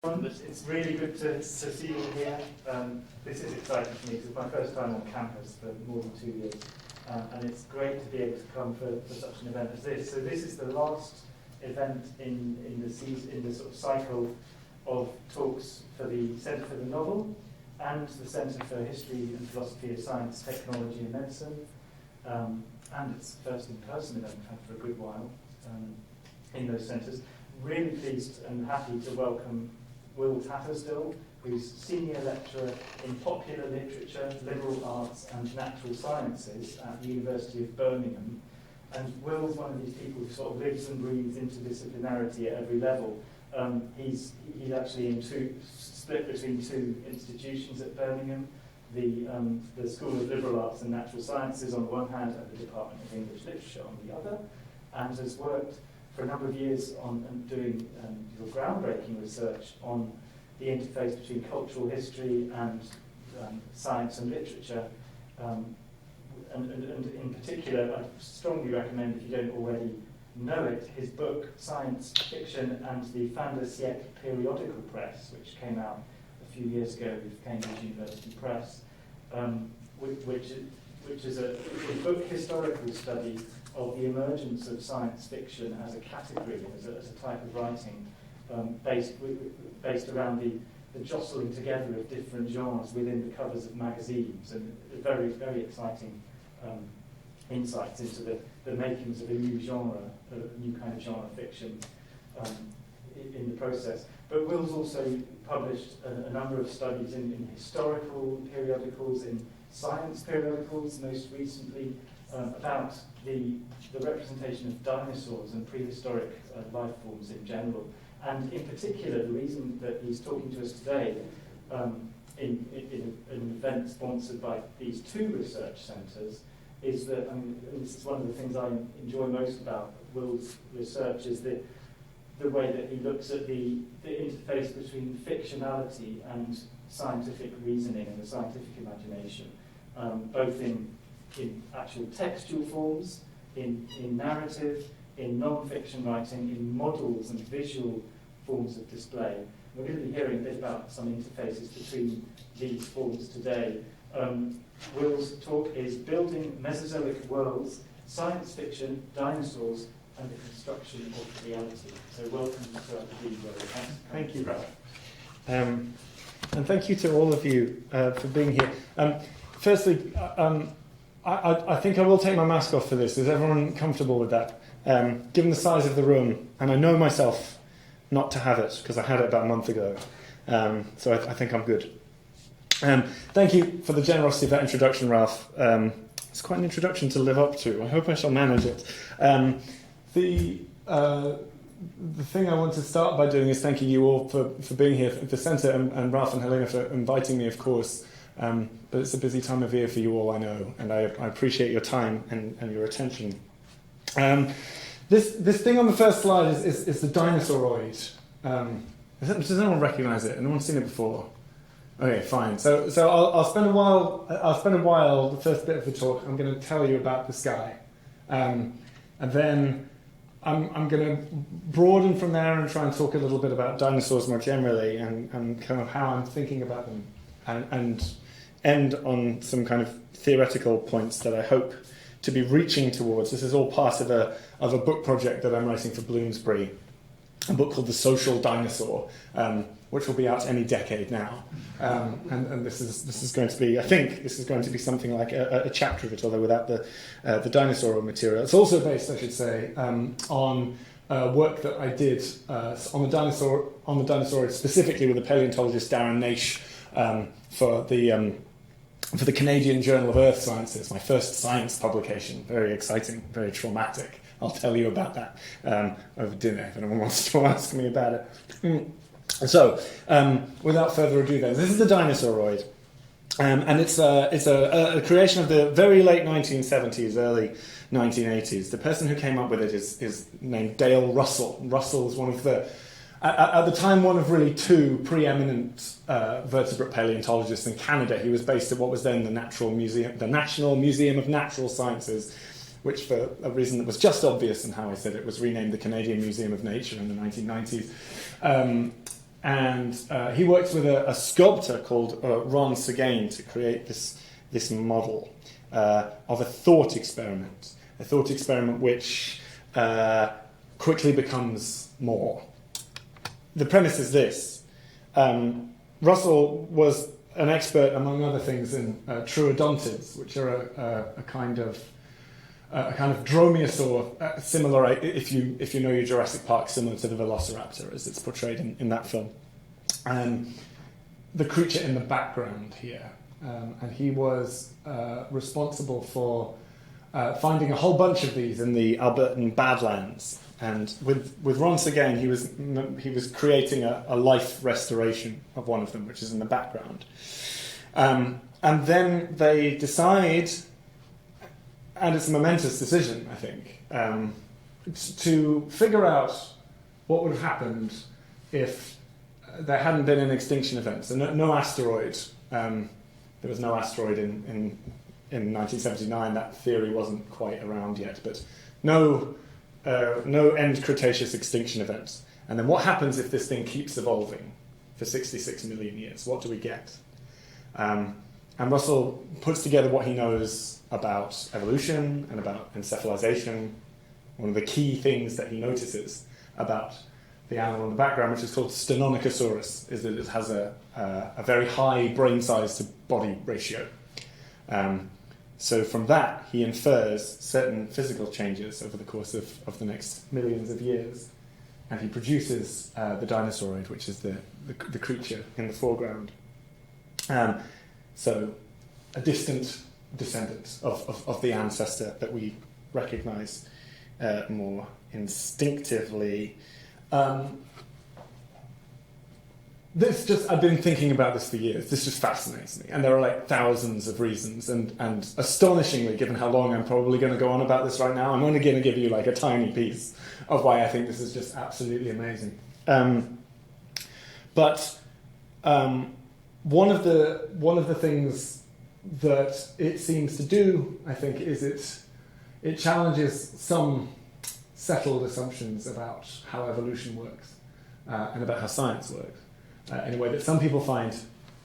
It's really good to see you all here. This is exciting for me because it's my first time on campus for more than 2 years. And it's great to be able to come for such an event as this. So this is the last event in the sort of cycle of talks for the Centre for the Novel and the Centre for History and Philosophy of Science, Technology and Medicine. And it's the first in-person event we've had for a good while in those centres. Really pleased and happy to welcome Will Tattersdill, who's Senior Lecturer in Popular Literature, Liberal Arts and Natural Sciences at the University of Birmingham. And Will's one of these people who sort of lives and breathes interdisciplinarity at every level. He's actually split between two institutions at Birmingham, the School of Liberal Arts and Natural Sciences on the one hand and the Department of English Literature on the other, and has worked for a number of years on doing groundbreaking research on the interface between cultural history and science and literature. And in particular, I strongly recommend, if you don't already know it, his book, Science Fiction and the Fin de Siècle Periodical Press, which came out a few years ago with Cambridge University Press, which is a book historical study of the emergence of science fiction as a category, as a type of writing, based around the jostling together of different genres within the covers of magazines, and very, very exciting insights into the makings of a new genre, a new kind of genre fiction in the process. But Will's also published a number of studies in historical periodicals, in science periodicals, most recently about the representation of dinosaurs and prehistoric life forms in general. And in particular, the reason that he's talking to us today in an event sponsored by these two research centres is that, this is one of the things I enjoy most about Will's research, is the way that he looks at the interface between fictionality and scientific reasoning and the scientific imagination, both in actual textual forms, in narrative, in non-fiction writing, in models and visual forms of display. We're going to be hearing a bit about some interfaces between these forms today. Will's talk is Building Mesozoic Worlds, Science Fiction, Dinosaurs, and the Construction of Reality. So welcome to the video. Thank you, Ralph. And thank you to all of you for being here. Firstly, I think I will take my mask off for this. Is everyone comfortable with that? Given the size of the room, and I know myself not to have it, because I had it about a month ago. So I think I'm good. Thank you for the generosity of that introduction, Ralph. It's quite an introduction to live up to. I hope I shall manage it. The thing I want to start by doing is thanking you all for being here at the centre, and Ralph and Helena for inviting me, of course. But it's a busy time of year for you all, I know, and I appreciate your time and your attention. This thing on the first slide is the Dinosauroid. Does anyone recognise it? Anyone seen it before? Okay, fine. So I'll spend a while. The first bit of the talk, I'm going to tell you about this guy, and then I'm going to broaden from there and try and talk a little bit about dinosaurs more generally and kind of how I'm thinking about them, and end on some kind of theoretical points that I hope to be reaching towards. This is all part of a book project that I'm writing for Bloomsbury, a book called The Social Dinosaur, which will be out any decade now. And this is going to be, I think, this is going to be something like a chapter of it, although without the dinosaur material. It's also based, I should say, on work that I did on the Dinosauroid, specifically with the paleontologist Darren Naish, for the Canadian Journal of Earth Sciences, my first science publication. Very exciting, very traumatic. I'll tell you about that over dinner if anyone wants to ask me about it. So, without further ado then, this is the Dinosauroid. And it's a creation of the very late 1970s, early 1980s. The person who came up with it is named Dale Russell. Russell is one of the, at the time, one of really two preeminent vertebrate paleontologists in Canada. He was based at what was then the National Museum of Natural Sciences, which, for a reason that was just obvious in how I said it, was renamed the Canadian Museum of Nature in the 1990s. and he worked with a sculptor called Ron Seguin to create this model of a thought experiment which quickly becomes more. The premise is this. Russell was an expert, among other things, in troodontid, which are a kind of dromaeosaur, similar, if you know your Jurassic Park, similar to the Velociraptor as it's portrayed in that film. The creature in the background here, and he was responsible for finding a whole bunch of these in the Albertan Badlands. And with Ron Seguin, he was creating a life restoration of one of them, which is in the background. And then they decide, and it's a momentous decision, I think, to figure out what would have happened if there hadn't been an extinction event. So no asteroid. There was no asteroid in 1979. That theory wasn't quite around yet, but no end Cretaceous extinction events. And then what happens if this thing keeps evolving for 66 million years? What do we get? And Russell puts together what he knows about evolution and about encephalization. One of the key things that he notices about the animal in the background, which is called Cenotosaurus, is that it has a very high brain size to body ratio. So from that, he infers certain physical changes over the course of the next millions of years. And he produces the Dinosauroid, which is the creature in the foreground. So a distant descendant of the ancestor that we recognize more instinctively. I've been thinking about this for years. This just fascinates me. And there are like thousands of reasons. And astonishingly, given how long I'm probably going to go on about this right now, I'm only going to give you like a tiny piece of why I think this is just absolutely amazing. But one of the things that it seems to do, I think, is it challenges some settled assumptions about how evolution works and about how science works. In a way that some people find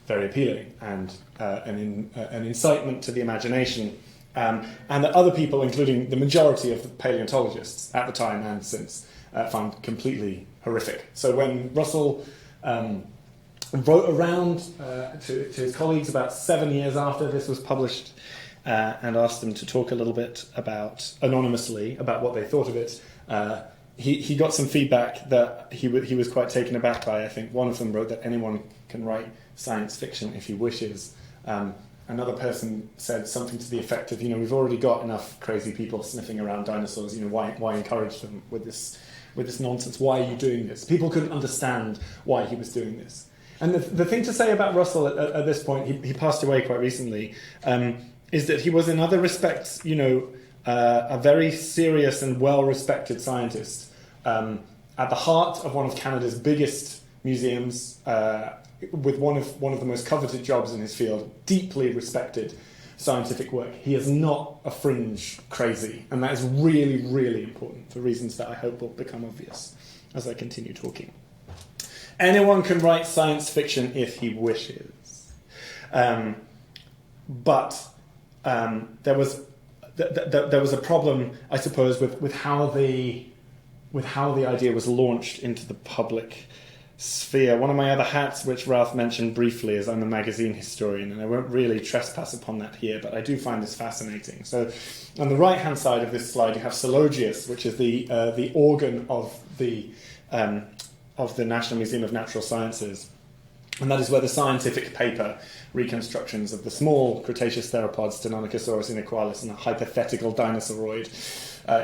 very appealing and an incitement to the imagination, and that other people, including the majority of the paleontologists at the time and since, found completely horrific. So when Russell wrote around to his colleagues about 7 years after this was published and asked them to talk a little bit anonymously about what they thought of it, he got some feedback that he was quite taken aback by. I think one of them wrote that anyone can write science fiction if he wishes. Another person said something to the effect of, we've already got enough crazy people sniffing around dinosaurs. Why encourage them with this nonsense? Why are you doing this? People couldn't understand why he was doing this. And the thing to say about Russell at this point, he passed away quite recently, is that he was in other respects, a very serious and well-respected scientist at the heart of one of Canada's biggest museums, with one of the most coveted jobs in his field, deeply respected scientific work. He is not a fringe crazy, and that is really, really important for reasons that I hope will become obvious as I continue talking. Anyone can write science fiction if he wishes, but there was a problem, I suppose, with how the idea was launched into the public sphere. One of my other hats, which Ralph mentioned briefly, is I'm a magazine historian, and I won't really trespass upon that here, but I do find this fascinating. So, on the right-hand side of this slide, you have Zoologius, which is the organ of the National Museum of Natural Sciences. And that is where the scientific paper reconstructions of the small Cretaceous theropods, Tenotosaurus inequalis, and a hypothetical Dinosauroid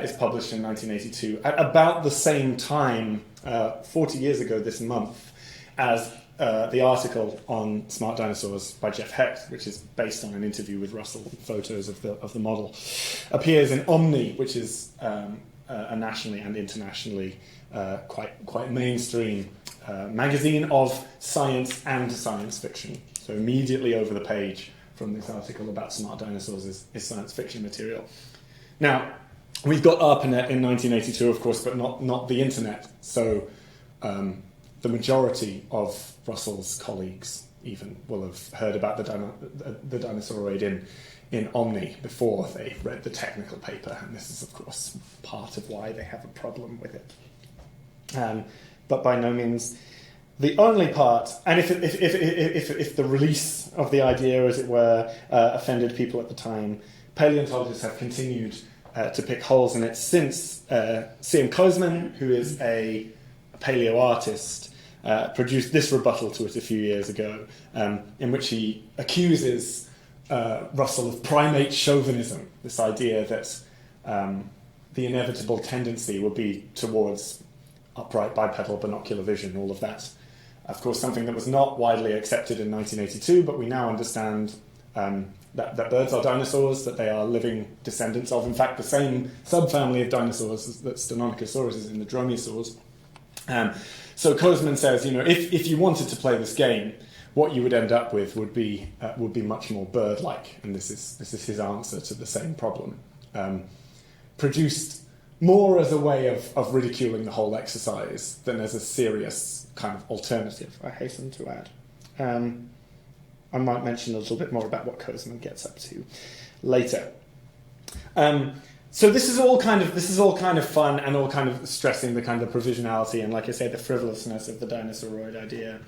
is published in 1982. At about the same time, 40 years ago this month, as the article on Smart Dinosaurs by Jeff Hecht, which is based on an interview with Russell and photos of the model, appears in Omni, which is a nationally and internationally quite mainstream magazine of science and science fiction. So immediately over the page from this article about smart dinosaurs is science fiction material. Now, we've got ARPANET in 1982, of course, but not the internet. So the majority of Russell's colleagues even will have heard about the Dinosauroid in Omni before they read the technical paper, and this is, of course, part of why they have a problem with it. But by no means the only part, and if the release of the idea, as it were, offended people at the time, paleontologists have continued to pick holes in it since C.M. Kozman, who is a paleoartist, produced this rebuttal to it a few years ago, in which he accuses Russell of primate chauvinism, this idea that the inevitable tendency would be towards upright bipedal binocular vision, all of that. Of course, something that was not widely accepted in 1982, but we now understand that birds are dinosaurs, that they are living descendants of, in fact, the same subfamily of dinosaurs that Cenotosaurus is in the dromaeosaurs. So Kozman says, if you wanted to play this game, what you would end up with would be much more bird-like, and this is his answer to the same problem. Produced more as a way of ridiculing the whole exercise than as a serious kind of alternative, I hasten to add. I might mention a little bit more about what Kozman gets up to later. So this is all kind of fun and all kind of stressing the kind of provisionality and, like I say, the frivolousness of the Dinosauroid idea.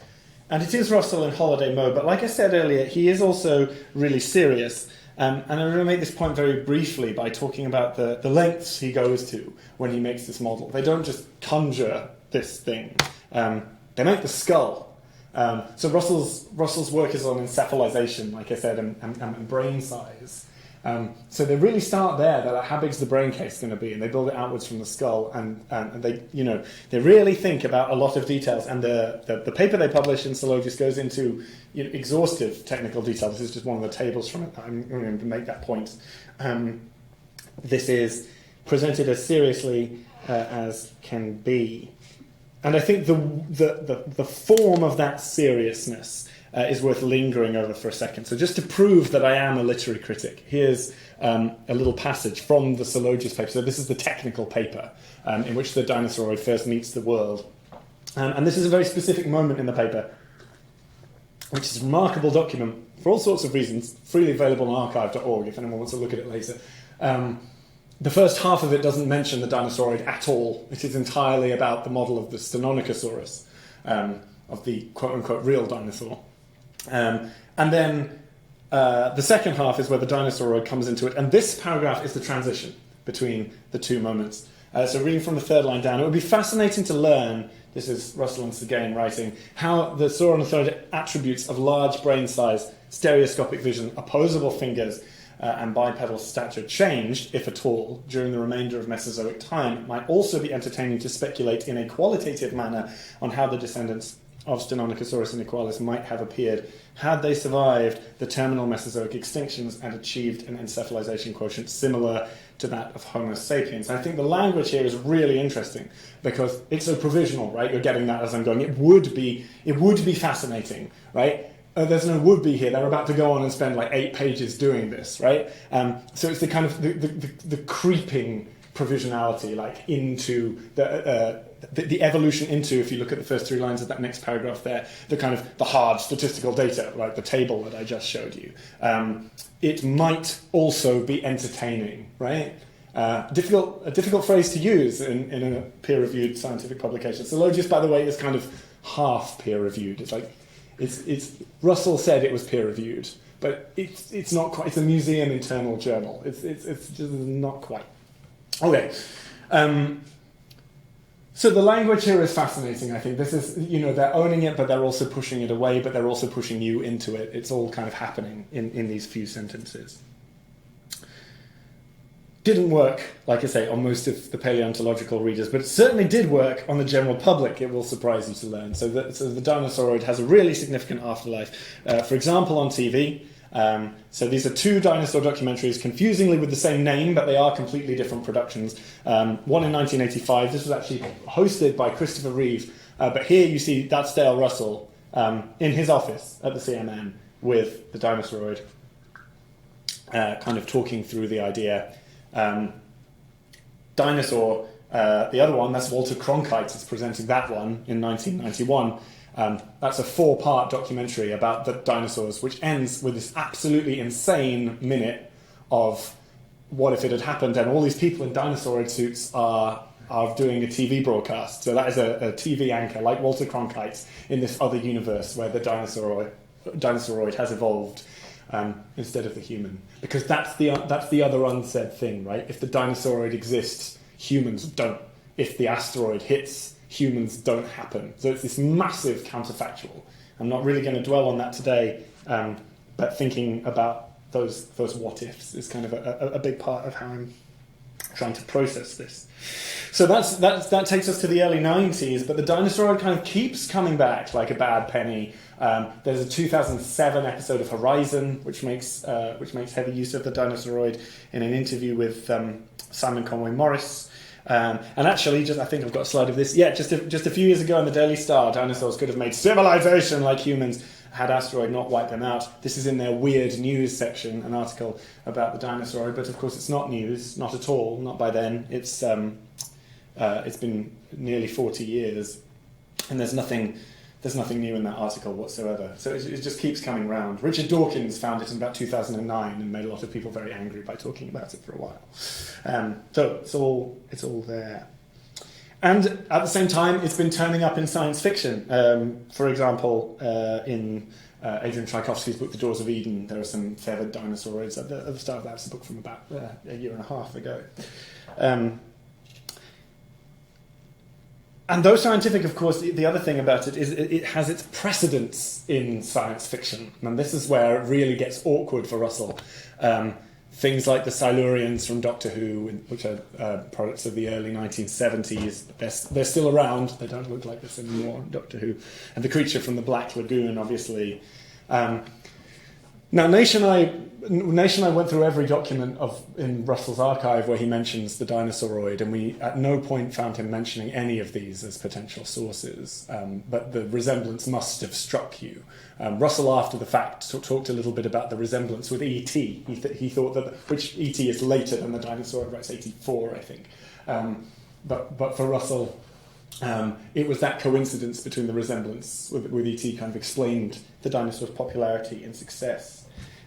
And it is Russell in holiday mode, but like I said earlier, he is also really serious. And I'm going to make this point very briefly by talking about the lengths he goes to when he makes this model. They don't just conjure this thing. They make the skull. So Russell's work is on encephalization, like I said, and brain size. So they really start there. They're like, how big's the brain case going to be? And they build it outwards from the skull, and they really think about a lot of details. And the paper they publish in Sylogist goes into exhaustive technical detail. This is just one of the tables from it. I'm going to make that point. This is presented as seriously as can be, and I think the form of that seriousness is worth lingering over for a second. So just to prove that I am a literary critic, here's a little passage from the Sylogist paper. So this is the technical paper in which the Dinosauroid first meets the world. And this is a very specific moment in the paper, which is a remarkable document for all sorts of reasons, freely available on archive.org if anyone wants to look at it later. The first half of it doesn't mention the Dinosauroid at all. It is entirely about the model of the Cenotosaurus, of the quote-unquote real dinosaur. And then the second half is where the Dinosauroid comes into it, and this paragraph is the transition between the two moments. So reading from the third line down, it would be fascinating to learn, this is Russell and Seguin writing, how the Sauronotheriid attributes of large brain size, stereoscopic vision, opposable fingers, and bipedal stature changed, if at all, during the remainder of Mesozoic time. It might also be entertaining to speculate in a qualitative manner on how the descendants of Stynonocosaurus and Equalis might have appeared had they survived the terminal Mesozoic extinctions and achieved an encephalization quotient similar to that of Homo sapiens. And I think the language here is really interesting because it's so provisional, right? You're getting that as I'm going. It would be fascinating, right? There's no would be here. They're about to go on and spend like 8 pages doing this, right? So it's the kind of the creeping provisionality, like into the evolution into, if you look at the first 3 lines of that next paragraph there, the kind of the hard statistical data, like the table that I just showed you. It might also be entertaining, right? A difficult phrase to use in a peer-reviewed scientific publication. Sylogist, by the way, is kind of half peer-reviewed. It's like it's Russell said it was peer-reviewed, but it's not quite. It's a museum internal journal. It's just not quite. Okay. So the language here is fascinating, I think. This is, they're owning it, but they're also pushing it away, but they're also pushing you into it. It's all kind of happening in these few sentences. Didn't work, like I say, on most of the paleontological readers, but it certainly did work on the general public, it will surprise you to learn. So the Dinosauroid has a really significant afterlife. For example, on TV. So these are 2 dinosaur documentaries, confusingly with the same name, but they are completely different productions. One in 1985. This was actually hosted by Christopher Reeve. But here you see that's Dale Russell in his office at the CMN with the Dinosauroid, kind of talking through the idea. Dinosaur The other one, that's Walter Cronkite, is presenting that one in 1991. That's a 4-part documentary about the dinosaurs, which ends with this absolutely insane minute of what if it had happened, and all these people in Dinosauroid suits are doing a TV broadcast. So that is a TV anchor, like Walter Cronkite, in this other universe where the Dinosauroid has evolved instead of the human. Because that's the other unsaid thing, right? If the Dinosauroid exists, humans don't. If the asteroid hits, humans don't happen. So it's this massive counterfactual. I'm not really going to dwell on that today, but thinking about those what ifs is kind of a big part of how I'm trying to process this. So that takes us to the early 90s, but the Dinosauroid kind of keeps coming back like a bad penny. There's a 2007 episode of Horizon, which makes heavy use of the Dinosauroid in an interview with Simon Conway Morris. And actually, I think I've got a slide of this. Yeah, just a few years ago in the Daily Star, dinosaurs could have made civilization like humans had asteroid not wiped them out. This is in their weird news section, an article about the Dinosauroid, but of course it's not news, not at all, not by then. It's been nearly 40 years, and there's nothing new in that article whatsoever. So it just keeps coming round. Richard Dawkins found it in about 2009 and made a lot of people very angry by talking about it for a while. So it's all there. And at the same time, it's been turning up in science fiction. For example, in Adrian Tchaikovsky's book, The Doors of Eden, there are some feathered dinosauroids at the start of that. It's a book from about a year and a half ago. And though scientific, of course, the other thing about it is it has its precedence in science fiction. And this is where it really gets awkward for Russell. Things like the Silurians from Doctor Who, which are products of the early 1970s. They're still around. They don't look like this anymore in Doctor Who. And the creature from the Black Lagoon, obviously. Now, Nation and I went through every document in Russell's archive where he mentions the Dinosauroid, and we at no point found him mentioning any of these as potential sources. But the resemblance must have struck you. Russell, after the fact, talked a little bit about the resemblance with E.T. He thought that, which E.T. is later than the Dinosauroid, right? It's 84, I think. But for Russell, it was that coincidence between the resemblance with E.T. kind of explained the dinosaur's popularity and success.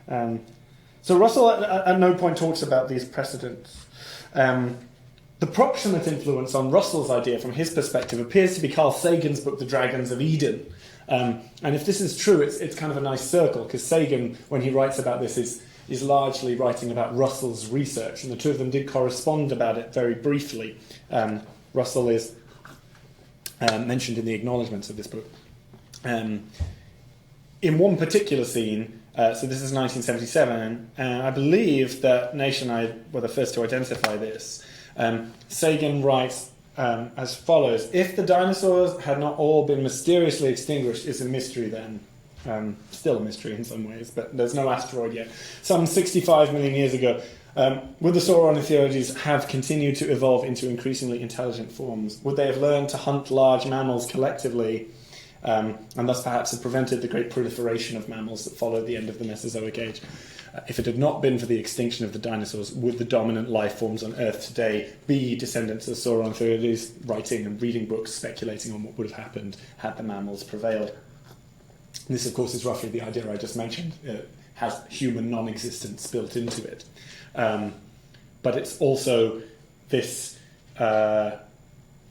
So Russell at no point talks about these precedents. The proximate influence on Russell's idea from his perspective appears to be Carl Sagan's book, The Dragons of Eden. And if this is true, it's kind of a nice circle, because Sagan, when he writes about this, is largely writing about Russell's research, and the two of them did correspond about it very briefly. Russell is mentioned in the acknowledgements of this book. In one particular scene, so this is 1977, and I believe that Nation and I were the first to identify this. Sagan writes as follows: if the dinosaurs had not all been mysteriously extinguished, it's a mystery then. Still a mystery in some ways, but there's no asteroid yet. Some 65 million years ago, would the Sauronitherides have continued to evolve into increasingly intelligent forms? Would they have learned to hunt large mammals collectively, and thus perhaps have prevented the great proliferation of mammals that followed the end of the Mesozoic age? If it had not been for the extinction of the dinosaurs, would the dominant life forms on Earth today be descendants of Sauronitherides, writing and reading books speculating on what would have happened had the mammals prevailed? And this, of course, is roughly the idea I just mentioned. It has human non-existence built into it. But it's also this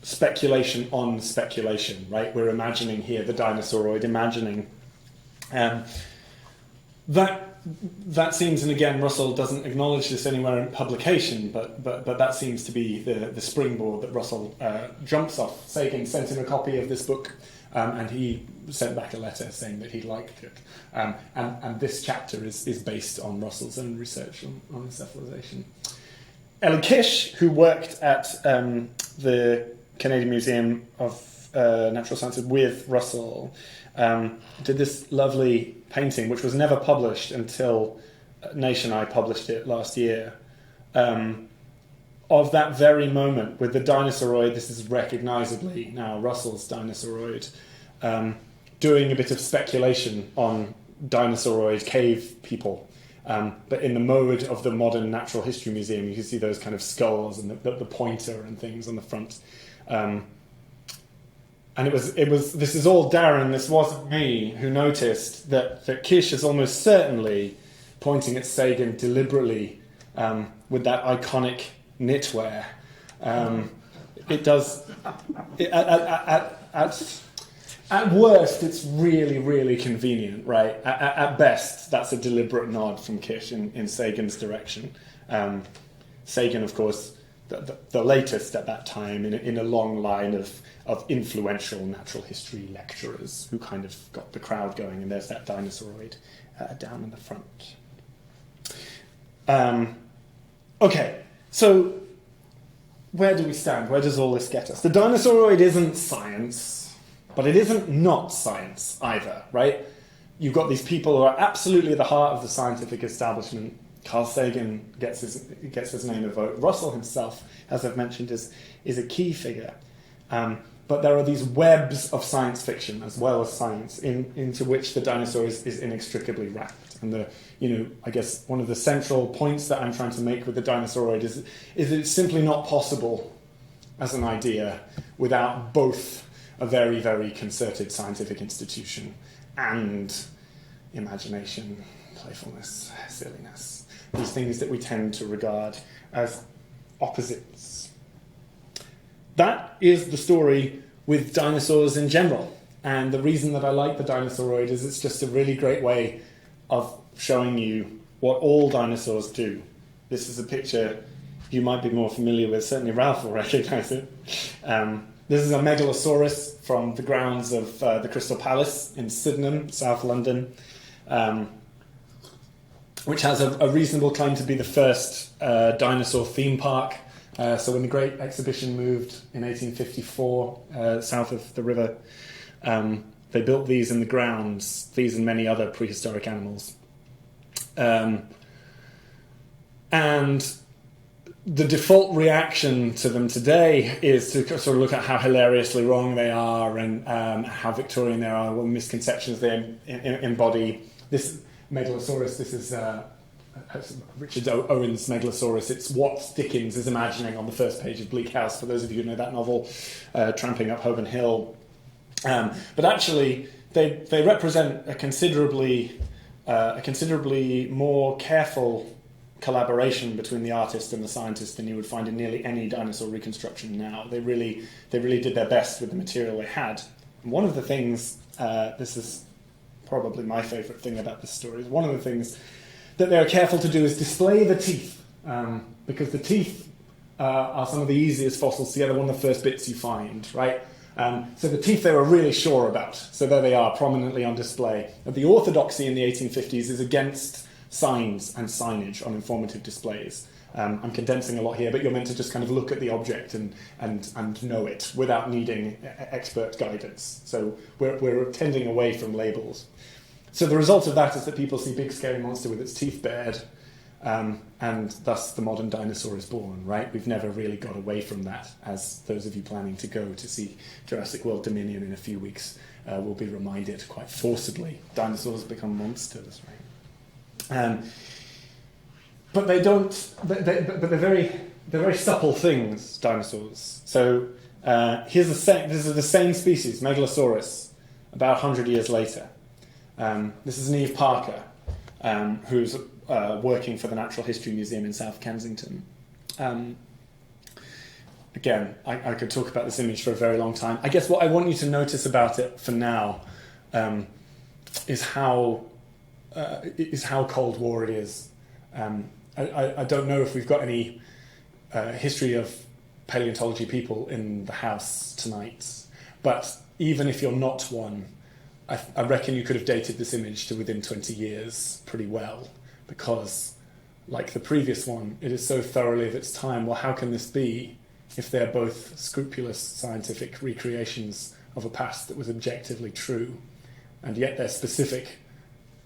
speculation on speculation, right? We're imagining here the Dinosauroid, imagining that seems, and again, Russell doesn't acknowledge this anywhere in publication, but that seems to be the springboard that Russell jumps off. Sagan sent him a copy of this book, and he sent back a letter saying that he liked it. And this chapter is based on Russell's own research on cephalization. Ellen Kish, who worked at the Canadian Museum of Natural Sciences with Russell, did this lovely painting, which was never published until Nation and I published it last year, of that very moment with the Dinosauroid. This is recognisably now Russell's Dinosauroid, doing a bit of speculation on Dinosauroid cave people. But in the mode of the modern natural history museum, you can see those kind of skulls and the pointer and things on the front. And this is all Darren, this wasn't me, who noticed that Kish is almost certainly pointing at Sagan deliberately with that iconic knitwear. It does... At worst, it's really, really convenient, right? At best, that's a deliberate nod from Kish in Sagan's direction. Sagan, of course, the latest at that time in a long line of influential natural history lecturers who kind of got the crowd going, and there's that Dinosauroid down in the front. Okay, so where do we stand? Where does all this get us? The Dinosauroid isn't science, but it isn't not science either, right? You've got these people who are absolutely at the heart of the scientific establishment. Carl Sagan gets his name a vote. Russell himself, as I've mentioned, is a key figure. But there are these webs of science fiction as well as science into which the dinosaur is inextricably wrapped. And I guess one of the central points that I'm trying to make with the Dinosauroid is it's simply not possible as an idea without both a very, very concerted scientific institution and imagination, playfulness, silliness. These things that we tend to regard as opposites. That is the story with dinosaurs in general. And the reason that I like the Dinosauroid is it's just a really great way of showing you what all dinosaurs do. This is a picture you might be more familiar with. Certainly Ralph will recognise it. This is a Megalosaurus from the grounds of the Crystal Palace in Sydenham, South London, which has a reasonable claim to be the first dinosaur theme park. So when the Great Exhibition moved in 1854 south of the river, they built these in the grounds, these and many other prehistoric animals. And the default reaction to them today is to sort of look at how hilariously wrong they are and how Victorian they are, what misconceptions they embody. This Megalosaurus, this is Richard Owen's Megalosaurus. It's what Dickens is imagining on the first page of Bleak House, for those of you who know that novel, Tramping Up Holborn Hill. But actually, they represent a considerably more careful collaboration between the artist and the scientist than you would find in nearly any dinosaur reconstruction now. They really did their best with the material they had. And one of the things, this is probably my favourite thing about this story, is one of the things that they are careful to do is display the teeth, because the teeth are some of the easiest fossils to get. They're one of the first bits you find, right? So the teeth they were really sure about. So there they are, prominently on display. The orthodoxy in the 1850s is against signs and signage on informative displays. I'm condensing a lot here, but you're meant to just kind of look at the object and know it without needing expert guidance. So we're tending away from labels. So the result of that is that people see big scary monster with its teeth bared, and thus the modern dinosaur is born, right? We've never really got away from that, as those of you planning to go to see Jurassic World Dominion in a few weeks will be reminded quite forcibly. Dinosaurs become monsters, right? But they don't. But they're very supple things. Dinosaurs. So this is the same species, Megalosaurus, about 100 years later. This is Neve Parker, who's working for the Natural History Museum in South Kensington. Again, I could talk about this image for a very long time. I guess what I want you to notice about it for now is how Cold War it is. I don't know if we've got any history of paleontology people in the house tonight, but even if you're not one, I reckon you could have dated this image to within 20 years pretty well, because, like the previous one, it is so thoroughly of its time. Well, how can this be if they're both scrupulous scientific recreations of a past that was objectively true, and yet their specific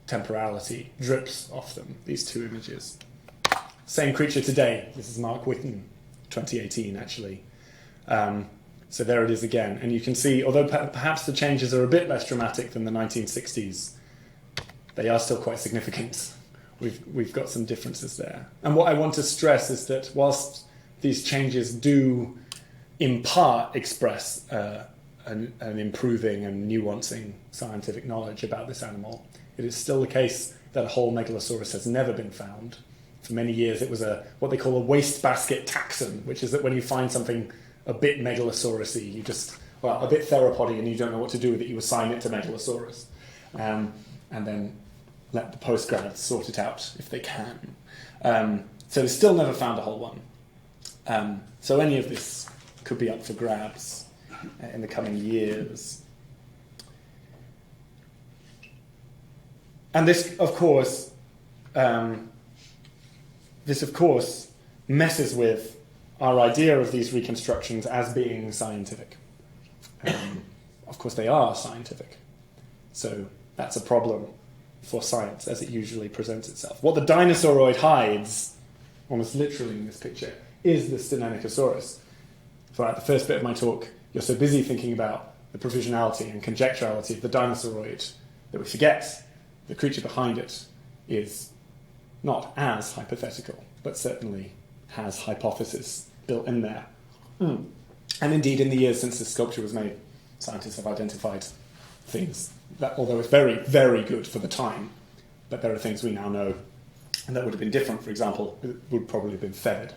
temporality drips off them, these two images. Same creature today. This is Mark Whitten, 2018, actually. So there it is again. And you can see, although perhaps the changes are a bit less dramatic than the 1960s, they are still quite significant. we've got some differences there. And what I want to stress is that whilst these changes do in part express an improving and nuancing scientific knowledge about this animal, it is still the case that a whole Megalosaurus has never been found. For many years it was what they call a wastebasket taxon, which is that when you find something a bit Megalosaurus-y, you just, a bit theropody and you don't know what to do with it, you assign it to Megalosaurus. And then let the postgrads sort it out if they can. So they still never found a whole one. So any of this could be up for grabs in the coming years. And this, of course, messes with our idea of these reconstructions as being scientific. Of course, they are scientific. So that's a problem for science as it usually presents itself. What the Dinosauroid hides, almost literally in this picture, is the Cenotosaurus. Throughout the first bit of my talk, you're so busy thinking about the provisionality and conjecturality of the Dinosauroid that we forget the creature behind it is not as hypothetical, but certainly has hypothesis built in there. And indeed, in the years since this sculpture was made, scientists have identified things that, although it's very, very good for the time, but there are things we now know and that would have been different. For example, it would probably have been feathered.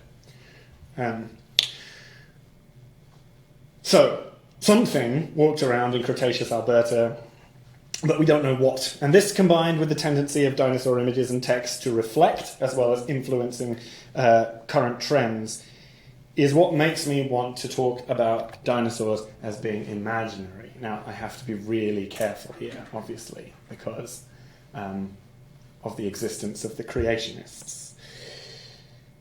So, something walked around in Cretaceous Alberta, but we don't know what. And this, combined with the tendency of dinosaur images and text to reflect, as well as influencing current trends, is what makes me want to talk about dinosaurs as being imaginary. Now, I have to be really careful here, obviously, because of the existence of the creationists.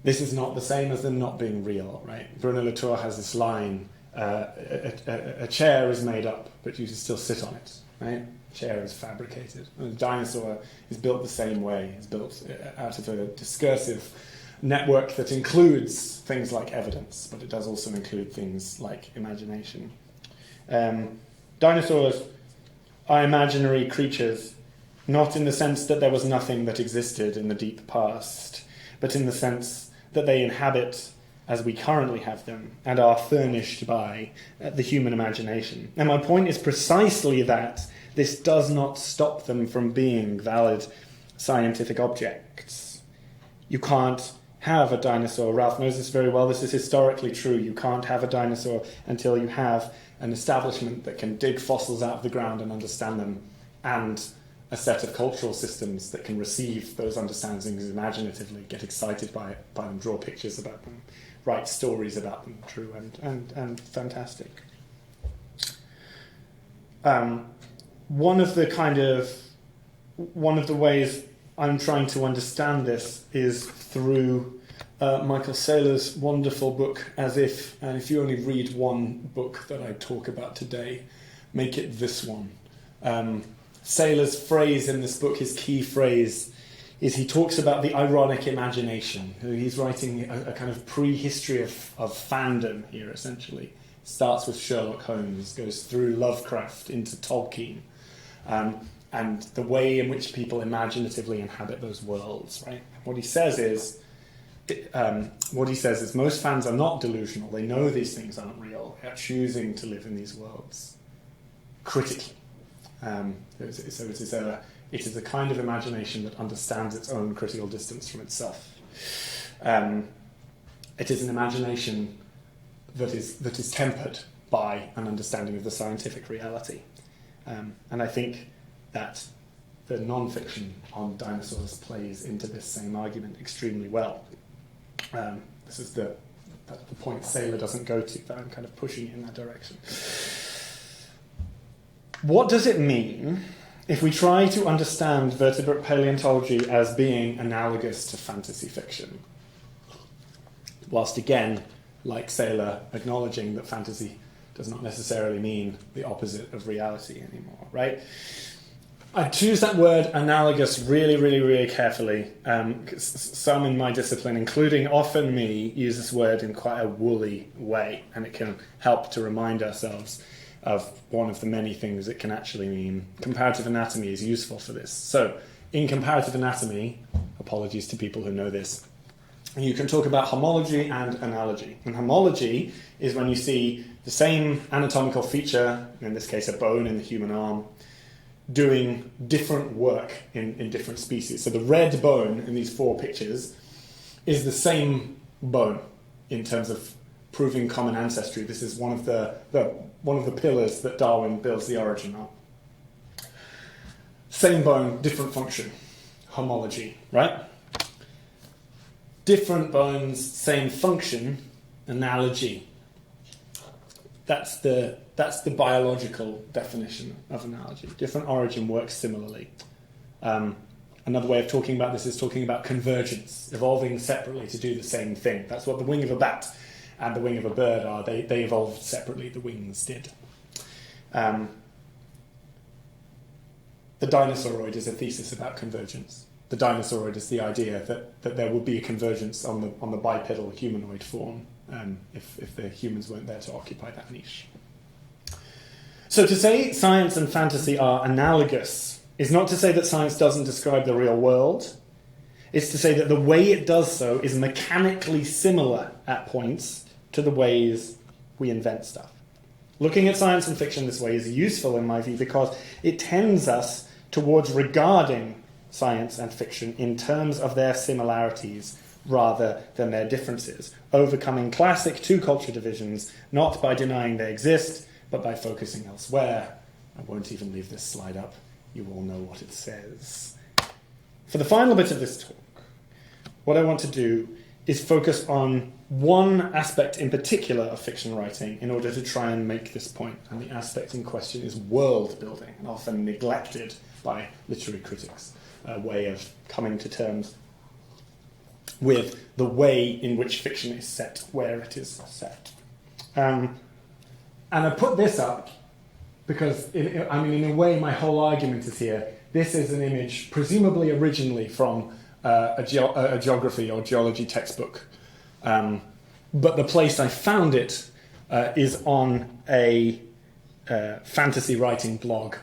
This is not the same as them not being real, right? Bruno Latour has this line, a chair is made up, but you can still sit on it, right? A chair is fabricated. And a dinosaur is built the same way. It's built out of a discursive network that includes things like evidence, but it does also include things like imagination. Dinosaurs are imaginary creatures, not in the sense that there was nothing that existed in the deep past, but in the sense that they inhabit as we currently have them and are furnished by the human imagination. And my point is precisely that this does not stop them from being valid scientific objects. You can't have a dinosaur. Ralph knows this very well. This is historically true. You can't have a dinosaur until you have an establishment that can dig fossils out of the ground and understand them, and a set of cultural systems that can receive those understandings imaginatively, get excited by them, draw pictures about them, write stories about them, true and fantastic. One of the ways I'm trying to understand this is through Michael Saylor's wonderful book, As If, and if you only read one book that I talk about today, make it this one. Saylor's phrase in this book, his key phrase, is he talks about the ironic imagination. He's writing a kind of prehistory of fandom here, essentially. Starts with Sherlock Holmes, goes through Lovecraft into Tolkien, and the way in which people imaginatively inhabit those worlds. Right? What he says is most fans are not delusional. They know these things aren't real. They're choosing to live in these worlds critically. So it is a kind of imagination that understands its own critical distance from itself. It is an imagination that is tempered by an understanding of the scientific reality. And I think that the non-fiction on dinosaurs plays into this same argument extremely well. This is the point Saylor doesn't go to, but I'm kind of pushing it in that direction. What does it mean if we try to understand vertebrate paleontology as being analogous to fantasy fiction? Whilst again, like Saylor, acknowledging that fantasy does not necessarily mean the opposite of reality anymore, right? I choose that word analogous really, really, really carefully. Some in my discipline, including often me, use this word in quite a woolly way, and it can help to remind ourselves of one of the many things it can actually mean. Comparative anatomy is useful for this. So, in comparative anatomy, Apologies to people who know this. And you can talk about homology and analogy. And homology is when you see the same anatomical feature, in this case a bone in the human arm, doing different work in different species. So the red bone in these 4 pictures is the same bone in terms of proving common ancestry. This is one of the pillars that Darwin builds the origin on. Same bone, different function. Homology, right? Different bones, same function. Analogy. That's the biological definition of analogy. Different origin works similarly. Another way of talking about this is talking about convergence, evolving separately to do the same thing. That's what the wing of a bat and the wing of a bird are. They evolved separately, the wings did. The Dinosauroid is a thesis about convergence. The Dinosauroid is the idea that there would be a convergence on the bipedal humanoid form if the humans weren't there to occupy that niche. So to say science and fantasy are analogous is not to say that science doesn't describe the real world. It's to say that the way it does so is mechanically similar at points to the ways we invent stuff. Looking at science and fiction this way is useful in my view because it tends us towards regarding science and fiction in terms of their similarities rather than their differences, overcoming classic two-culture divisions not by denying they exist, but by focusing elsewhere. I won't even leave this slide up. You all know what it says. For the final bit of this talk, what I want to do is focus on one aspect in particular of fiction writing in order to try and make this point. And the aspect in question is world building, and often neglected by literary critics, a way of coming to terms with the way in which fiction is set, where it is set. And I put this up because, in a way, my whole argument is here. This is an image, presumably originally from a geography or geology textbook. But the place I found it is on a fantasy writing blog,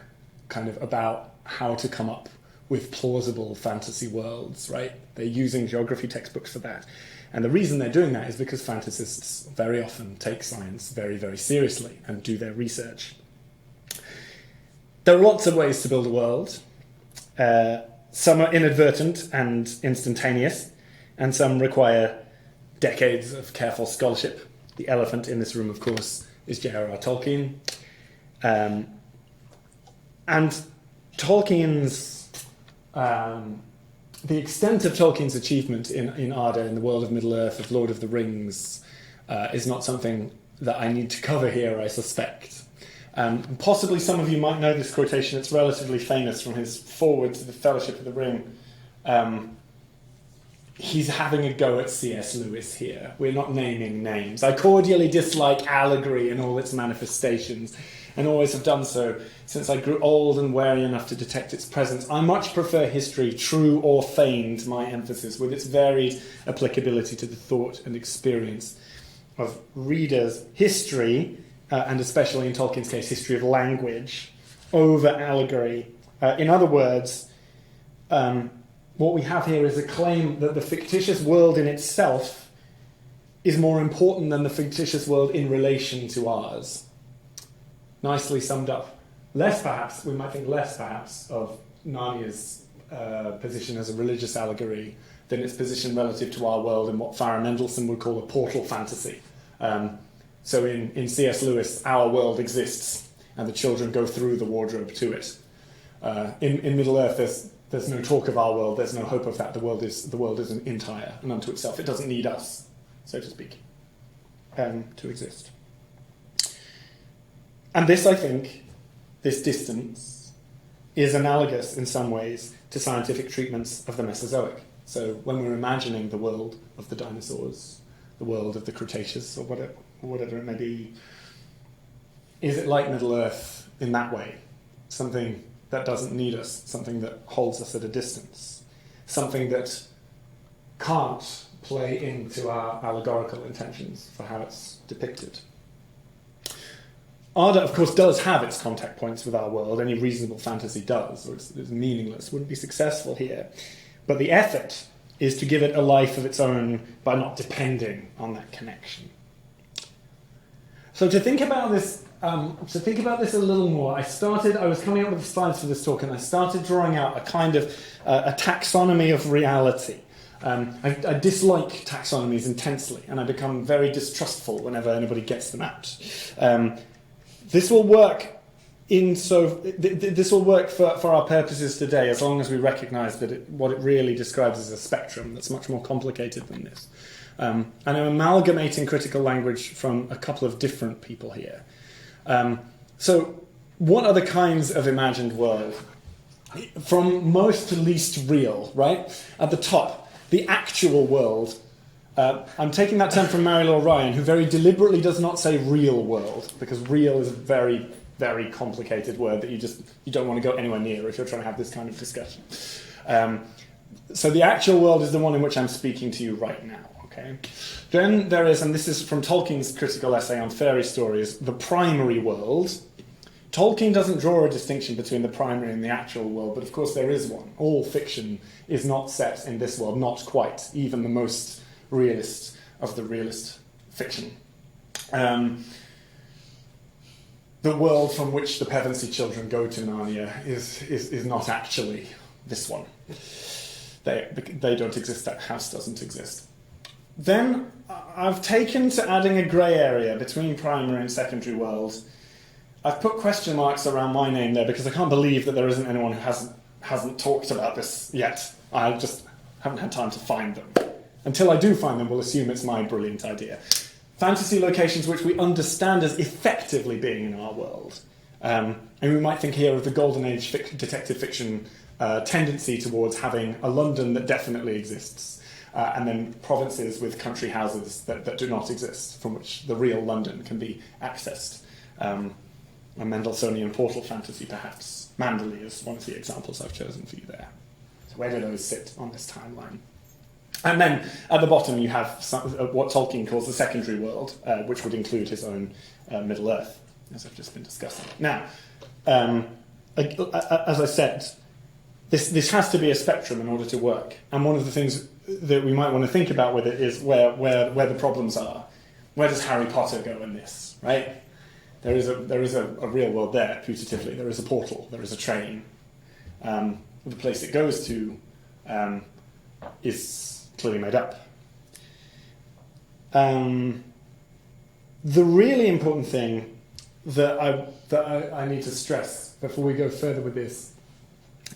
kind of about how to come up with plausible fantasy worlds, right? They're using geography textbooks for that. And the reason they're doing that is because fantasists very often take science very, very seriously and do their research. There are lots of ways to build a world. Some are inadvertent and instantaneous, and some require decades of careful scholarship. The elephant in this room, of course, is J.R.R. Tolkien. And Tolkien's... the extent of Tolkien's achievement in Arda, in the world of Middle-earth, of Lord of the Rings, is not something that I need to cover here, I suspect. Possibly some of you might know this quotation. It's relatively famous from his foreword to the Fellowship of the Ring. He's having a go at C.S. Lewis here. We're not naming names. I cordially dislike allegory in all its manifestations, and always have done so since I grew old and wary enough to detect its presence. I much prefer history, true or feigned, my emphasis, with its varied applicability to the thought and experience of readers. History, and especially in Tolkien's case, history of language, over allegory. In other words, what we have here is a claim that the fictitious world in itself is more important than the fictitious world in relation to ours. Nicely summed up. We might think less perhaps of Narnia's position as a religious allegory than its position relative to our world in what Farah Mendelssohn would call a portal fantasy. So in C.S. Lewis, our world exists, and the children go through the wardrobe to it. In Middle-earth, there's no talk of our world, there's no hope of that. The world is an entire and unto itself. It doesn't need us, so to speak, to exist. And this, I think, this distance, is analogous in some ways to scientific treatments of the Mesozoic. So when we're imagining the world of the dinosaurs, the world of the Cretaceous, or whatever it may be, is it like Middle-earth in that way? Something that doesn't need us, something that holds us at a distance, something that can't play into our allegorical intentions for how it's depicted. Arda, of course, does have its contact points with our world. Any reasonable fantasy does, or it's meaningless, wouldn't be successful here. But the effort is to give it a life of its own by not depending on that connection. So to think about this, a little more, I was coming up with the slides for this talk, and I started drawing out a kind of a taxonomy of reality. I dislike taxonomies intensely, and I become very distrustful whenever anybody gets them out. This will work this will work for our purposes today, as long as we recognise that what it really describes is a spectrum that's much more complicated than this. And I'm amalgamating critical language from a couple of different people here. So, what are the kinds of imagined world? From most to least real, right? At the top, the actual world. I'm taking that term from Mary-Laure Ryan, who very deliberately does not say real world, because real is a very, very complicated word that you don't want to go anywhere near if you're trying to have this kind of discussion. So the actual world is the one in which I'm speaking to you right now. Okay. Then there is, and this is from Tolkien's critical essay on fairy stories, the primary world. Tolkien doesn't draw a distinction between the primary and the actual world, but of course there is one. All fiction is not set in this world, not quite, even the most realist of the realist fiction. The world from which the Pevensey children go to Narnia is not actually this one. They don't exist, that house doesn't exist. Then I've taken to adding a grey area between primary and secondary world. I've put question marks around my name there because I can't believe that there isn't anyone who hasn't talked about this yet. I just haven't had time to find them. Until I do find them, we'll assume it's my brilliant idea. Fantasy locations which we understand as effectively being in our world. And we might think here of the Golden Age detective fiction tendency towards having a London that definitely exists. And then provinces with country houses that do not exist, from which the real London can be accessed. A Mendelssohnian portal fantasy, perhaps. Manderley is one of the examples I've chosen for you there. So where do those sit on this timeline? And then at the bottom you have what Tolkien calls the secondary world, which would include his own Middle-earth, as I've just been discussing. Now, as I said, this has to be a spectrum in order to work. And one of the things that we might want to think about with it is where the problems are. Where does Harry Potter go in this, right? There is a real world there, putatively. There is a portal, there is a train. The place it goes to is clearly made up. The really important thing that I need to stress before we go further with this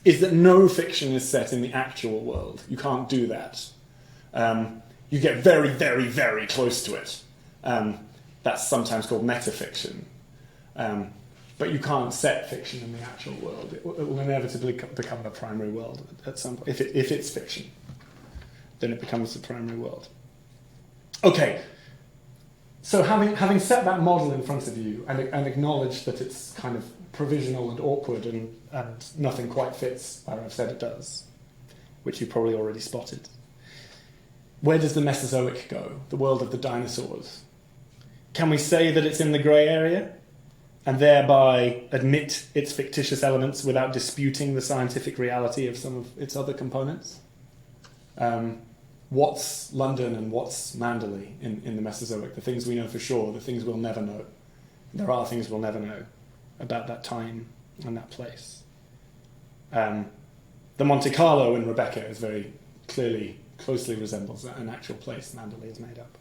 is that no fiction is set in the actual world. You can't do that. You get very, very, very close to it. That's sometimes called metafiction. But you can't set fiction in the actual world. It will inevitably become the primary world at some point. If it's fiction, then it becomes the primary world. Okay, so having set that model in front of you and acknowledged that it's kind of provisional and awkward and nothing quite fits where I've said it does, which you probably already spotted. Where does the Mesozoic go, the world of the dinosaurs? Can we say that it's in the grey area and thereby admit its fictitious elements without disputing the scientific reality of some of its other components? What's London and what's Manderley in the Mesozoic? The things we know for sure, the things we'll never know. There are things we'll never know about that time and that place. The Monte Carlo in Rebecca is very closely resembles an actual place Manderley is made up.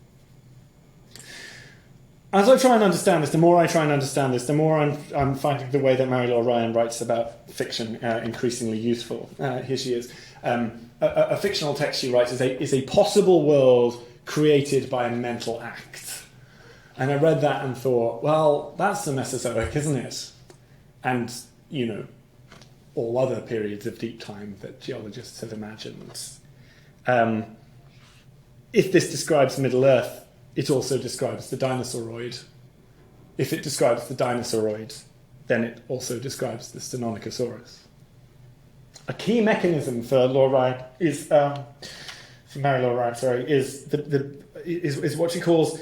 As I try and understand this, the more I try and understand this, the more I'm finding the way that Mary-Laure Ryan writes about fiction increasingly useful. Here she is. A fictional text she writes is a possible world created by a mental act. And I read that and thought, well, that's the Mesozoic, isn't it? And, all other periods of deep time that geologists have imagined. If this describes Middle-earth, it also describes the Dinosauroid. If it describes the Dinosauroid, then it also describes the Cenotosaurus. A key mechanism for Mary-Laure Ryan, is what she calls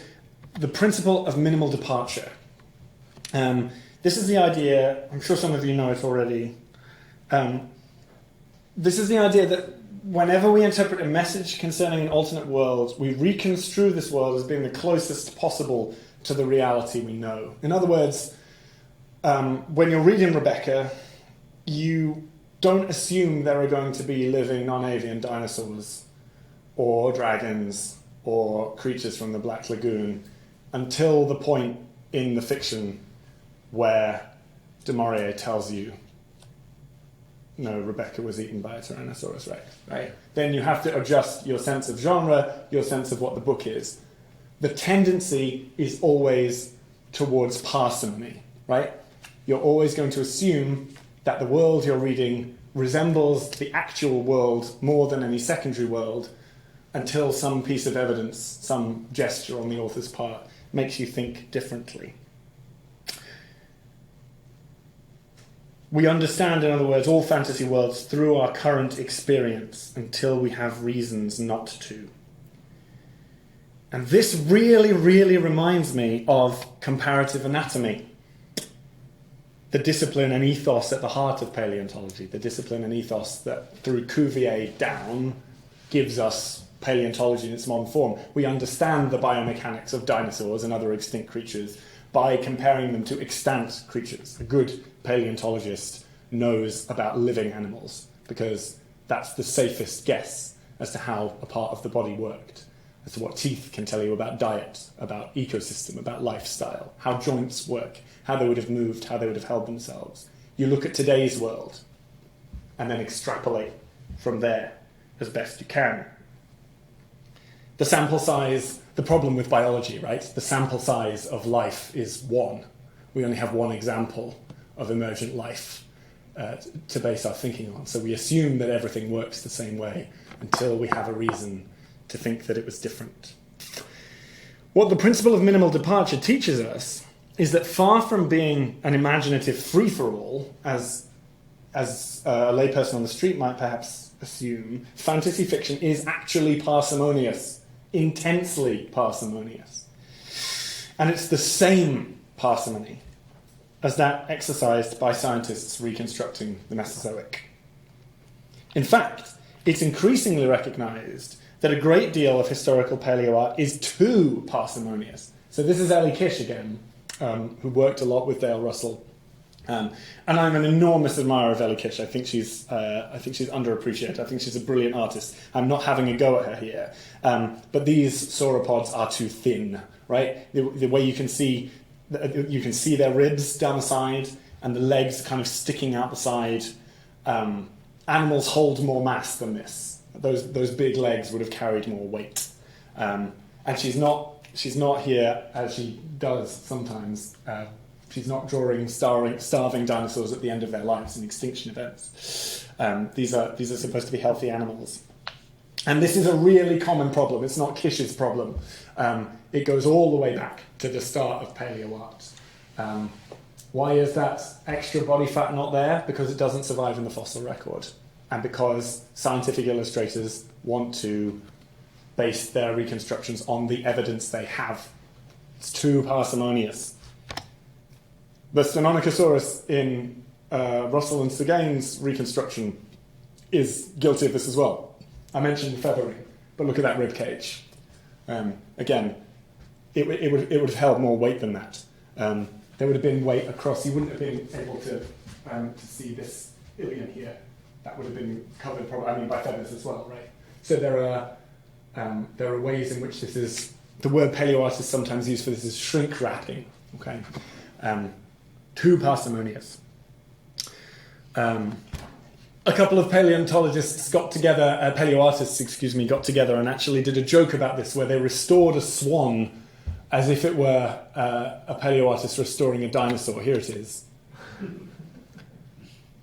the principle of minimal departure. This is the idea, I'm sure some of you know it already, this is the idea that whenever we interpret a message concerning an alternate world, we reconstrue this world as being the closest possible to the reality we know. In other words, when you're reading Rebecca, you don't assume there are going to be living non-avian dinosaurs or dragons or creatures from the Black Lagoon until the point in the fiction where du Maurier tells you, no, Rebecca was eaten by a Tyrannosaurus Rex, right? Then you have to adjust your sense of genre, your sense of what the book is. The tendency is always towards parsimony, right? You're always going to assume that the world you're reading resembles the actual world more than any secondary world until some piece of evidence, some gesture on the author's part makes you think differently. We understand, in other words, all fantasy worlds through our current experience until we have reasons not to. And this really, really reminds me of comparative anatomy, the discipline and ethos at the heart of paleontology, the discipline and ethos that, through Cuvier down, gives us paleontology in its modern form. We understand the biomechanics of dinosaurs and other extinct creatures by comparing them to extant creatures. A good paleontologist knows about living animals because that's the safest guess as to how a part of the body worked, as to what teeth can tell you about diet, about ecosystem, about lifestyle, how joints work, how they would have moved, how they would have held themselves. You look at today's world and then extrapolate from there as best you can. The sample size, the problem with biology, right? The sample size of life is one. We only have one example of emergent life to base our thinking on. So we assume that everything works the same way until we have a reason to think that it was different. What the principle of minimal departure teaches us is that far from being an imaginative free-for-all, as a layperson on the street might perhaps assume, fantasy fiction is actually parsimonious. Intensely parsimonious. And it's the same parsimony as that exercised by scientists reconstructing the Mesozoic. In fact, it's increasingly recognized that a great deal of historical paleoart is too parsimonious. So this is Ellie Kish again, who worked a lot with Dale Russell. And I'm an enormous admirer of Ellie Kish. I think she's underappreciated. I think she's a brilliant artist. I'm not having a go at her here. But these sauropods are too thin, right? The way you can see their ribs down the side and the legs kind of sticking out the side. Animals hold more mass than this. Those big legs would have carried more weight. And she's not here as she does sometimes. She's not drawing starving dinosaurs at the end of their lives in extinction events. These are supposed to be healthy animals. And this is a really common problem. It's not Kish's problem. It goes all the way back to the start of paleoart. Why is that extra body fat not there? Because it doesn't survive in the fossil record. And because scientific illustrators want to base their reconstructions on the evidence they have. It's too parsimonious. The Cenotosaurus in Russell and Seguin's reconstruction is guilty of this as well. I mentioned the feathering, but look at that rib cage. Again, it would have held more weight than that. There would have been weight across. You wouldn't have been able to see this ilium here. That would have been covered probably, by feathers as well, right? So there are ways in which this is. The word paleoart is sometimes used for this is shrink wrapping. Okay. Too parsimonious. A couple of paleontologists got together, paleoartists, got together and actually did a joke about this where they restored a swan as if it were a paleoartist restoring a dinosaur. Here it is.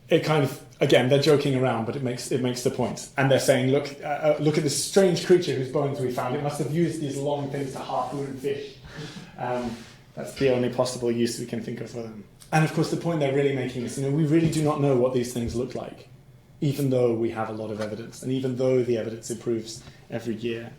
It kind of, again, they're joking around, but it makes the point. And they're saying, look at this strange creature whose bones we found. It must have used these long things to harpoon fish. That's the only possible use we can think of for them. And of course, the point they're really making is, we really do not know what these things look like, even though we have a lot of evidence, and even though the evidence improves every year.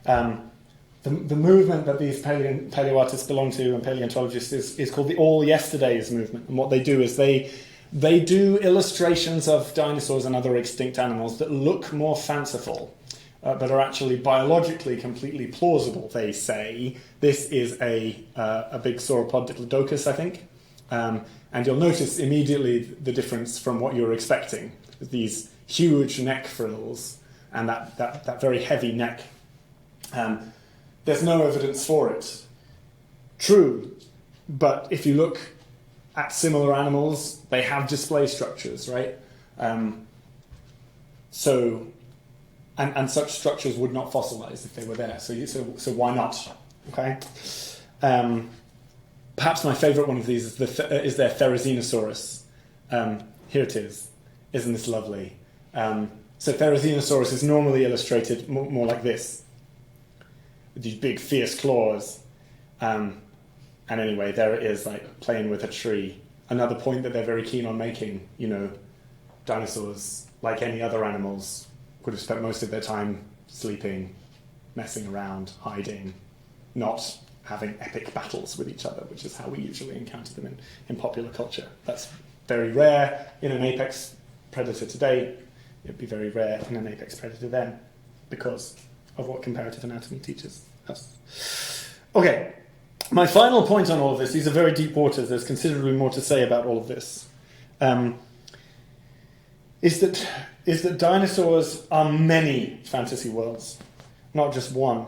The movement that these paleoartists belong to and paleontologists is called the All Yesterdays movement. And what they do is they They do illustrations of dinosaurs and other extinct animals that look more fanciful, but are actually biologically completely plausible, they say. This is a big sauropod diplodocus, I think. And you'll notice immediately the difference from what you're expecting. These huge neck frills and that very heavy neck. There's no evidence for it. True, but if you look at similar animals, they have display structures, right? So such structures would not fossilize if they were there. So why not? Okay. Perhaps my favourite one of these is their Therizinosaurus. Here it is. Isn't this lovely? So Therizinosaurus is normally illustrated more like this, with these big fierce claws. And anyway, there it is, like playing with a tree. Another point that they're very keen on making, dinosaurs, like any other animals, would have spent most of their time sleeping, messing around, hiding, not having epic battles with each other, which is how we usually encounter them in popular culture. That's very rare in an apex predator today. It'd be very rare in an apex predator then, because of what comparative anatomy teaches us. Okay. My final point on all of this, these are very deep waters, there's considerably more to say about all of this, is that dinosaurs are many fantasy worlds, not just one.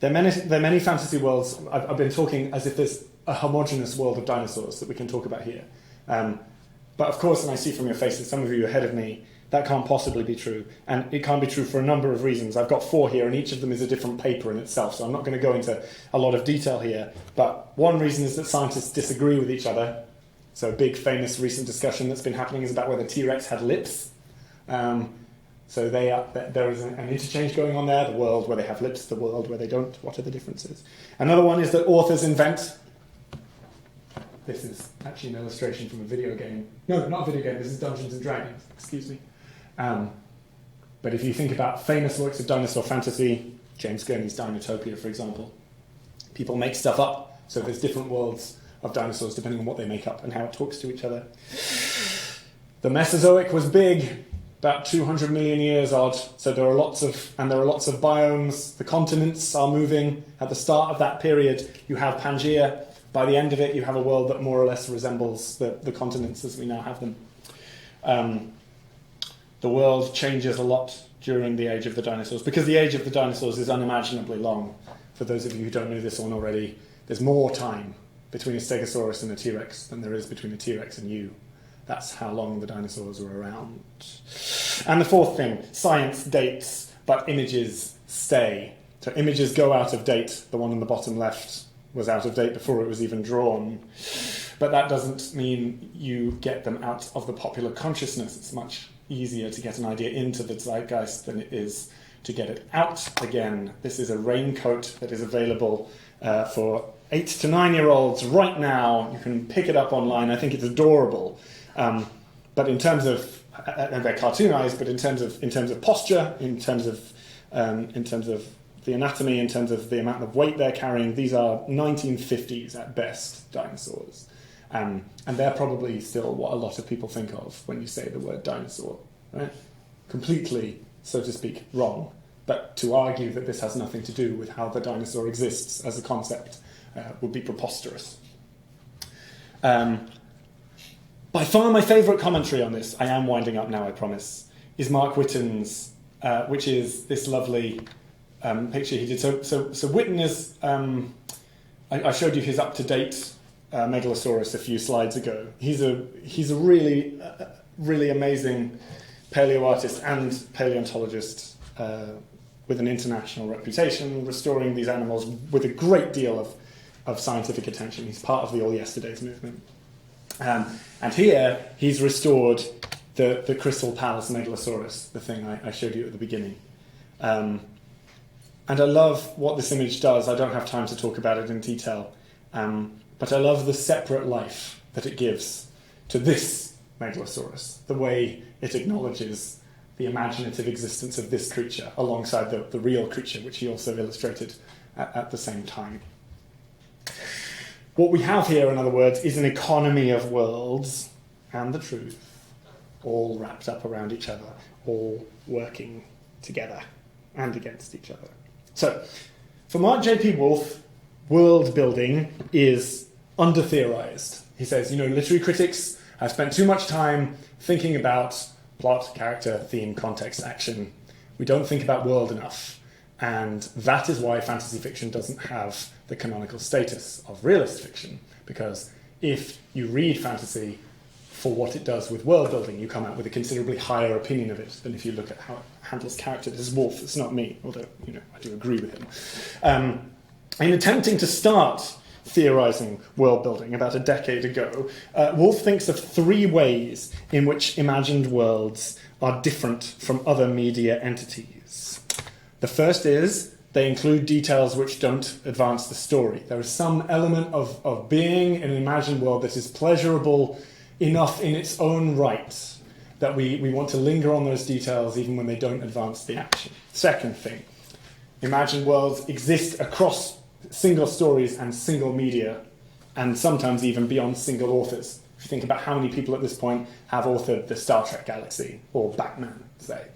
There are many fantasy worlds. I've been talking as if there's a homogeneous world of dinosaurs that we can talk about here. But of course, and I see from your faces, some of you ahead of me, that can't possibly be true. And it can't be true for a number of reasons. I've got 4 here, and each of them is a different paper in itself, so I'm not going to go into a lot of detail here. But one reason is that scientists disagree with each other. So a big, famous, recent discussion that's been happening is about whether T-Rex had lips. So there is an interchange going on there, the world where they have lips, the world where they don't. What are the differences? Another one is that authors invent. This is actually an illustration from a video game. No, not a video game, this is Dungeons & Dragons, excuse me. But if you think about famous works of dinosaur fantasy, James Gurney's Dinotopia, for example, people make stuff up, so there's different worlds of dinosaurs depending on what they make up and how it talks to each other. The Mesozoic was big, about 200 million years odd, so there are lots of biomes. The continents are moving. At the start of that period, you have Pangaea. By the end of it, you have a world that more or less resembles the continents as we now have them. The world changes a lot during the age of the dinosaurs, because the age of the dinosaurs is unimaginably long. For those of you who don't know this one already, there's more time between a Stegosaurus and a T-Rex than there is between a T-Rex and you. That's how long the dinosaurs were around. And the fourth thing, science dates, but images stay. So images go out of date. The one on the bottom left was out of date before it was even drawn. But that doesn't mean you get them out of the popular consciousness. It's much easier to get an idea into the zeitgeist than it is to get it out again. This is a raincoat that is available for 8 to 9-year-olds right now. You can pick it up online. I think it's adorable. But in terms of, and they're cartoonized, but in terms of posture, in terms of the anatomy, in terms of the amount of weight they're carrying, these are 1950s at best dinosaurs. And they're probably still what a lot of people think of when you say the word dinosaur, right? Completely, so to speak, wrong. But to argue that this has nothing to do with how the dinosaur exists as a concept would be preposterous. By far my favourite commentary on this, I am winding up now, I promise, is Mark Whitten's, which is this lovely picture he did. So Whitten is, I showed you his up-to-date Megalosaurus a few slides ago. He's a really amazing paleoartist and paleontologist with an international reputation, restoring these animals with a great deal of scientific attention. He's part of the All Yesterdays movement. And here he's restored the Crystal Palace Megalosaurus, the thing I showed you at the beginning. And I love what this image does. I don't have time to talk about it in detail. But I love the separate life that it gives to this Megalosaurus, the way it acknowledges the imaginative existence of this creature alongside the real creature, which he also illustrated at the same time. What we have here, in other words, is an economy of worlds, and the truth, all wrapped up around each other, all working together and against each other. So, for Mark J.P. Wolfe, world building is under-theorized. He says, literary critics have spent too much time thinking about plot, character, theme, context, action. We don't think about world enough. And that is why fantasy fiction doesn't have the canonical status of realist fiction. Because if you read fantasy for what it does with world building, you come out with a considerably higher opinion of it than if you look at how it handles character. This is Wolfe, it's not me, although I do agree with him. In attempting to start theorizing world building about a decade ago, Wolfe thinks of three ways in which imagined worlds are different from other media entities. The first is they include details which don't advance the story. There is some element of being in an imagined world that is pleasurable enough in its own right that we want to linger on those details even when they don't advance the action. Second thing, imagined worlds exist across single stories and single media, and sometimes even beyond single authors. If you think about how many people at this point have authored the Star Trek galaxy, or Batman, say,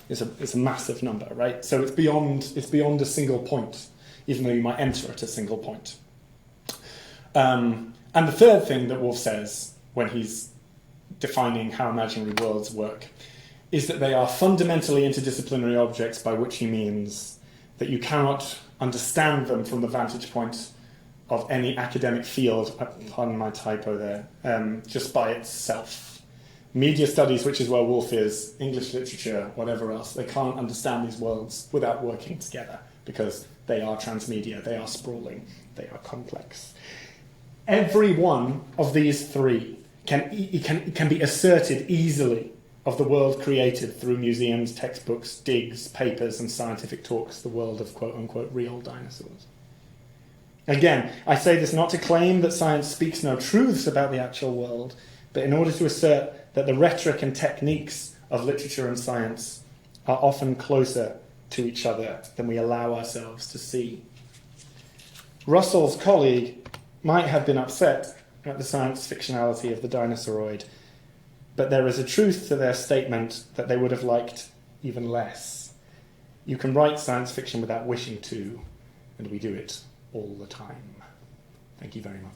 it's a massive number, right? So it's beyond a single point, even though you might enter at a single point. And the third thing that Wolfe says when he's defining how imaginary worlds work is that they are fundamentally interdisciplinary objects, by which he means that you cannot understand them from the vantage point of any academic field, pardon my typo there, just by itself. Media studies, which is where Wolfe is, English literature, whatever else, they can't understand these worlds without working together because they are transmedia, they are sprawling, they are complex. Every one of these three can be asserted easily of the world created through museums, textbooks, digs, papers, and scientific talks, the world of quote-unquote real dinosaurs. Again, I say this not to claim that science speaks no truths about the actual world, but in order to assert that the rhetoric and techniques of literature and science are often closer to each other than we allow ourselves to see. Russell's colleague might have been upset at the science fictionality of the Dinosauroid, but there is a truth to their statement that they would have liked even less. You can write science fiction without wishing to, and we do it all the time. Thank you very much.